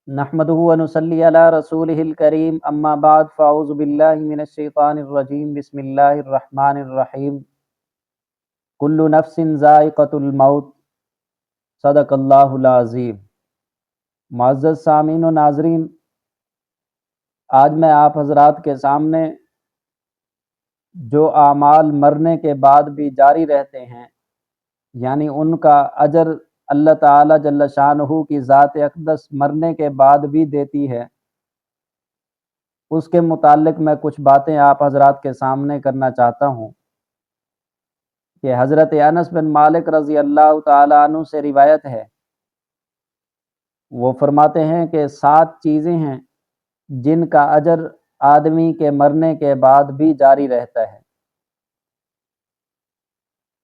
نحمدہ و نصلی علی رسولہ الکریم اما بعد فاعوذ باللہ من الشیطان الرجیم بسم اللہ الرحمن الرحیم کل نفس ذائقۃ الموت صدق اللہ العظیم۔ معزز سامعین و ناظرین، آج میں آپ حضرات کے سامنے جو اعمال مرنے کے بعد بھی جاری رہتے ہیں، یعنی ان کا اجر اللہ تعالی جل شانہ کی ذات اقدس مرنے کے بعد بھی دیتی ہے، اس کے متعلق میں کچھ باتیں آپ حضرات کے سامنے کرنا چاہتا ہوں کہ حضرت انس بن مالک رضی اللہ تعالیٰ عنہ سے روایت ہے، وہ فرماتے ہیں کہ 7 چیزیں ہیں جن کا اجر آدمی کے مرنے کے بعد بھی جاری رہتا ہے۔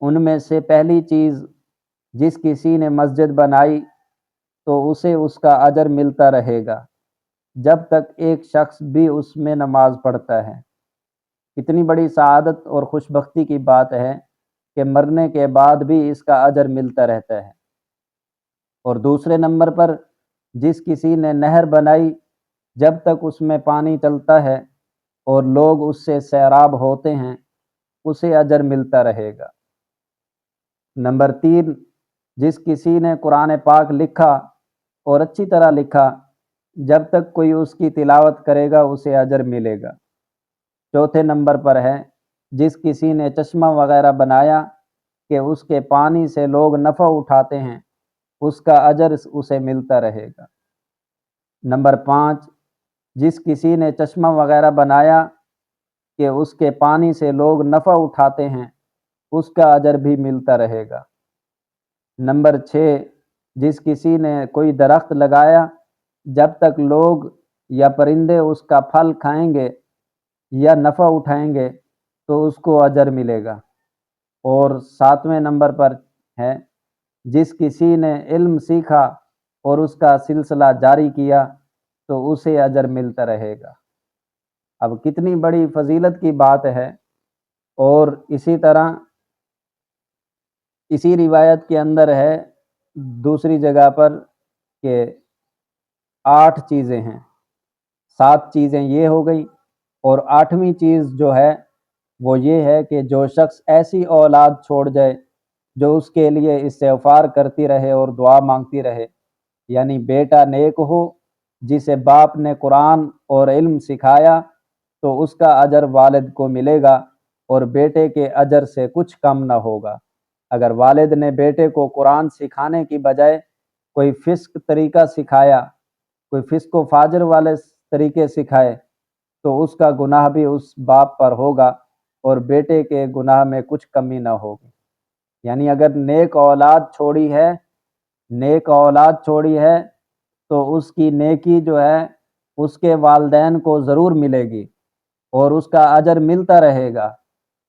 ان میں سے پہلی چیز، جس کسی نے مسجد بنائی تو اسے اس کا اجر ملتا رہے گا جب تک ایک شخص بھی اس میں نماز پڑھتا ہے۔ کتنی بڑی سعادت اور خوش بختی کی بات ہے کہ مرنے کے بعد بھی اس کا اجر ملتا رہتا ہے۔ اور دوسرے نمبر پر، جس کسی نے نہر بنائی، جب تک اس میں پانی چلتا ہے اور لوگ اس سے سیراب ہوتے ہیں، اسے اجر ملتا رہے گا۔ نمبر 3، جس کسی نے قرآن پاک لکھا اور اچھی طرح لکھا، جب تک کوئی اس کی تلاوت کرے گا اسے اجر ملے گا۔ چوتھے نمبر پر ہے، جس کسی نے چشمہ وغیرہ بنایا کہ اس کے پانی سے لوگ نفع اٹھاتے ہیں، اس کا اجر اسے ملتا رہے گا۔ نمبر 5، جس کسی نے چشمہ وغیرہ بنایا کہ اس کے پانی سے لوگ نفع اٹھاتے ہیں، اس کا اجر بھی ملتا رہے گا۔ نمبر 6، جس کسی نے کوئی درخت لگایا، جب تک لوگ یا پرندے اس کا پھل کھائیں گے یا نفع اٹھائیں گے تو اس کو اجر ملے گا۔ اور 7ویں نمبر پر ہے، جس کسی نے علم سیکھا اور اس کا سلسلہ جاری کیا تو اسے اجر ملتا رہے گا۔ اب کتنی بڑی فضیلت کی بات ہے۔ اور اسی طرح اسی روایت کے اندر ہے دوسری جگہ پر کہ 8 چیزیں ہیں، 7 چیزیں یہ ہو گئی، اور 8ویں چیز جو ہے وہ یہ ہے کہ جو شخص ایسی اولاد چھوڑ جائے جو اس کے لیے استغفار کرتی رہے اور دعا مانگتی رہے، یعنی بیٹا نیک ہو جسے باپ نے قرآن اور علم سکھایا تو اس کا اجر والد کو ملے گا اور بیٹے کے اجر سے کچھ کم نہ ہوگا۔ اگر والد نے بیٹے کو قرآن سکھانے کی بجائے کوئی فسق طریقہ سکھایا، کوئی فسق و فاجر والے طریقے سکھائے، تو اس کا گناہ بھی اس باپ پر ہوگا اور بیٹے کے گناہ میں کچھ کمی نہ ہوگی۔ یعنی اگر نیک اولاد چھوڑی ہے تو اس کی نیکی جو ہے اس کے والدین کو ضرور ملے گی اور اس کا اجر ملتا رہے گا۔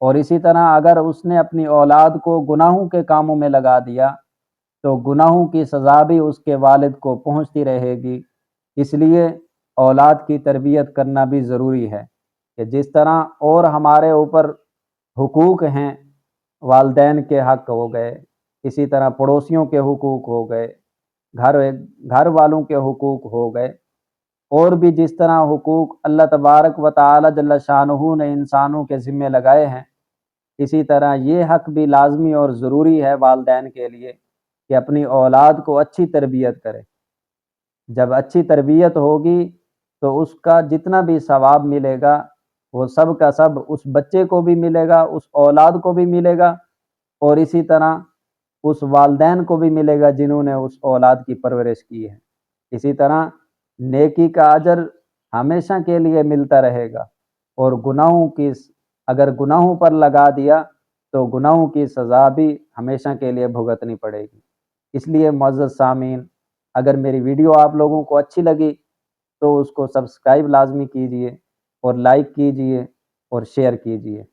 اور اسی طرح اگر اس نے اپنی اولاد کو گناہوں کے کاموں میں لگا دیا تو گناہوں کی سزا بھی اس کے والد کو پہنچتی رہے گی۔ اس لیے اولاد کی تربیت کرنا بھی ضروری ہے کہ جس طرح اور ہمارے اوپر حقوق ہیں، والدین کے حق ہو گئے، اسی طرح پڑوسیوں کے حقوق ہو گئے، گھر والوں کے حقوق ہو گئے، اور بھی جس طرح حقوق اللہ تبارک و تعالی جل شانہ نے انسانوں کے ذمے لگائے ہیں، اسی طرح یہ حق بھی لازمی اور ضروری ہے والدین کے لیے کہ اپنی اولاد کو اچھی تربیت کرے۔ جب اچھی تربیت ہوگی تو اس کا جتنا بھی ثواب ملے گا وہ سب کا سب اس بچے کو بھی ملے گا، اس اولاد کو بھی ملے گا، اور اسی طرح اس والدین کو بھی ملے گا جنہوں نے اس اولاد کی پرورش کی ہے۔ اسی طرح نیکی کا اجر ہمیشہ کے لیے ملتا رہے گا، اور اگر گناہوں پر لگا دیا تو گناہوں کی سزا بھی ہمیشہ کے لیے بھگتنی پڑے گی۔ اس لیے معزز سامعین، اگر میری ویڈیو آپ لوگوں کو اچھی لگی تو اس کو سبسکرائب لازمی کیجئے اور لائک کیجئے اور شیئر کیجئے۔